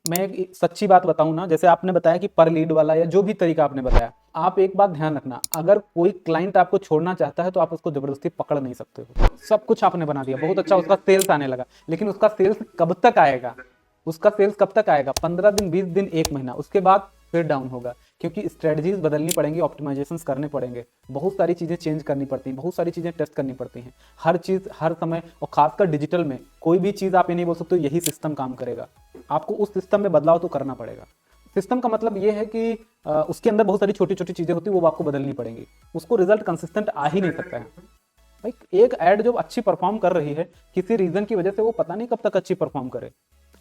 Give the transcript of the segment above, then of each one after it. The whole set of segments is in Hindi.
मैं एक सच्ची बात बताऊं ना, जैसे आपने बताया कि पर लीड वाला या जो भी तरीका आपने बताया, आप एक बात ध्यान रखना, अगर कोई क्लाइंट आपको छोड़ना चाहता है तो आप उसको जबरदस्ती पकड़ नहीं सकते हो। सब कुछ आपने बना दिया, बहुत अच्छा, उसका सेल्स आने लगा, लेकिन उसका सेल्स कब तक आएगा? उसका सेल्स कब तक आएगा? 15 दिन, 20 दिन, एक महीना, उसके बाद फिर डाउन होगा, क्योंकि स्ट्रेटजीज बदलनी पड़ेंगी, ऑप्टिमाइजेशंस करने पड़ेंगे, बहुत सारी चीजें चेंज करनी पड़ती हैं, बहुत सारी चीजें टेस्ट करनी पड़ती हैं, हर चीज हर समय, और खासकर डिजिटल में कोई भी चीज आप ये नहीं बोल सकते यही सिस्टम काम करेगा। आपको उस सिस्टम में बदलाव तो करना पड़ेगा। सिस्टम का मतलब ये है कि उसके अंदर बहुत सारी छोटी छोटी चीजें होती है, वो आपको बदलनी पड़ेंगी, उसको रिजल्ट कंसिस्टेंट आ ही नहीं सकता है भाई। एक ऐड जो अच्छी परफॉर्म कर रही है, किसी रीजन की वजह से वो पता नहीं कब तक अच्छी परफॉर्म करे,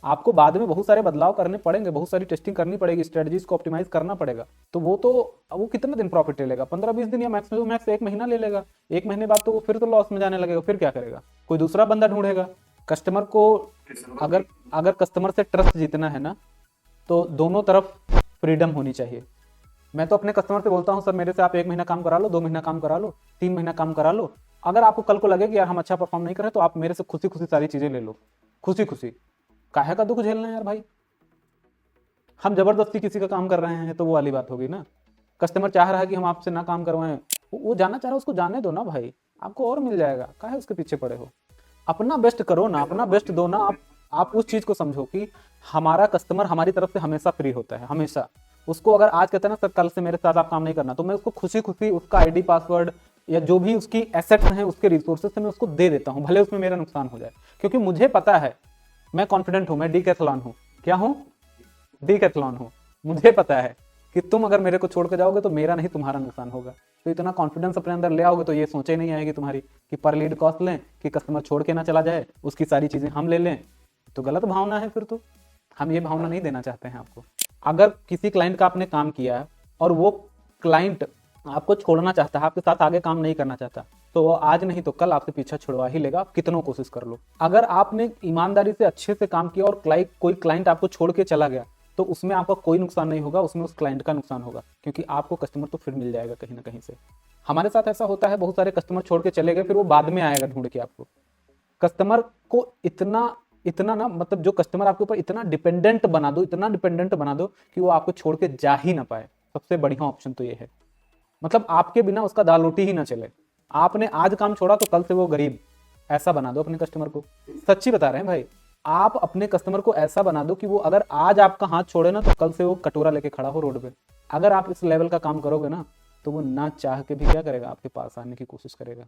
आपको बाद में बहुत सारे बदलाव करने पड़ेंगे, बहुत सारी टेस्टिंग करनी पड़ेगी, स्ट्रेटजीज को ऑप्टिमाइज करना पड़ेगा, तो वो कितने दिन प्रॉफिट ले लेगा? 15-20 दिन या मैक्स टू मैक्स एक महीना ले लेगा। एक महीने बाद तो वो फिर तो लॉस में जाने लगेगा, फिर क्या करेगा? कोई दूसरा बंदा ढूंढेगा। कस्टमर को अगर अगर कस्टमर से ट्रस्ट जीतना है ना, तो दोनों तरफ फ्रीडम होनी चाहिए। मैं तो अपने कस्टमर से बोलता हूँ, सर मेरे से आप 1 महीना काम करा लो, 2 महीना काम करा लो, 3 महीना काम करा लो, अगर आपको कल को लगे कि यार हम अच्छा परफॉर्म नहीं कर रहे तो आप मेरे से खुशी खुशी सारी चीजें ले लो, खुशी खुशी। काहे का दुख झेलना है यार भाई? हम जबरदस्ती किसी का काम कर रहे हैं तो वो वाली बात होगी ना। कस्टमर चाह रहा है कि हम आपसे ना काम करवाएं, वो जाना चाह रहा है, उसको जाने दो ना भाई, आपको और मिल जाएगा, काहे उसके पीछे पड़े हो? अपना बेस्ट करो ना, अपना बेस्ट दो ना। आप उस चीज को समझो कि हमारा कस्टमर हमारी तरफ से हमेशा फ्री होता है, हमेशा। उसको अगर आज कहते हैं ना, सर कल से मेरे साथ आप काम नहीं करना, तो मैं उसको खुशी खुशी उसका आईडी पासवर्ड या जो भी उसकी एसेट्स हैं, उसके रिसोर्सेज से मैं उसको दे देता हूं, भले उसमें मेरा नुकसान हो जाए, क्योंकि मुझे पता है, मैं कॉन्फिडेंट हूं, मैं डीकैथलॉन हूं। क्या हूं? डीकैथलॉन हूं। मुझे पता है कि तुम अगर मेरे को छोड़ के जाओगे तो मेरा नहीं तुम्हारा नुकसान होगा। तो इतना कॉन्फिडेंस अपने अंदर ले आओगे तो ये सोचे नहीं आएगी तुम्हारी कि पर लीड कॉस्ट लें, कि कस्टमर छोड़ के ना चला जाए, उसकी सारी चीजें हम ले लें। तो गलत भावना है फिर तो। हम ये भावना नहीं देना चाहते हैं आपको। अगर किसी क्लाइंट का आपने काम किया है और वो क्लाइंट आपको छोड़ना चाहता है, आपके साथ आगे काम नहीं करना चाहता, तो वो आज नहीं तो कल आपसे पीछा छुड़वा ही लेगा, आप कितनों कोशिश कर लो। अगर आपने ईमानदारी से अच्छे से काम किया और कोई क्लाइंट आपको छोड़ के चला गया, तो उसमें आपका कोई नुकसान नहीं होगा, उसमें उस क्लाइंट का नुकसान होगा, क्योंकि आपको कस्टमर तो फिर मिल जाएगा कहीं ना कहीं से। हमारे साथ ऐसा होता है, बहुत सारे कस्टमर छोड़ के चले गए, फिर वो बाद में आएगा ढूंढ के आपको। कस्टमर को इतना इतना ना, मतलब जो कस्टमर आपके ऊपर इतना डिपेंडेंट बना दो, इतना डिपेंडेंट बना दो कि वो आपको छोड़ के जा ही ना पाए। सबसे बढ़िया ऑप्शन तो ये है, मतलब आपके बिना उसका दाल रोटी ही ना चले। आपने आज काम छोड़ा तो कल से वो गरीब, ऐसा बना दो अपने कस्टमर को। सच्ची बता रहे हैं भाई, आप अपने कस्टमर को ऐसा बना दो कि वो अगर आज आपका हाथ छोड़े ना, तो कल से वो कटोरा लेके खड़ा हो रोड पे। अगर आप इस लेवल का काम करोगे ना, तो वो ना चाह के भी क्या करेगा, आपके पास आने की कोशिश करेगा।